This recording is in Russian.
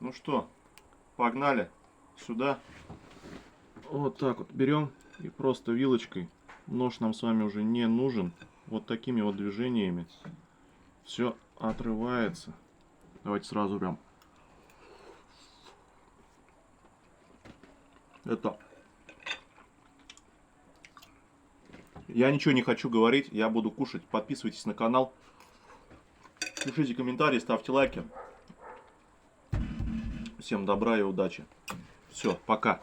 Ну что, погнали сюда. Вот так вот берем и просто вилочкой. Нож нам с вами уже не нужен. Вот такими вот движениями все отрывается. Давайте сразу прям. Это... Я ничего не хочу говорить, я буду кушать. Подписывайтесь на канал. Пишите комментарии, ставьте лайки. Всем добра и удачи. Все, пока.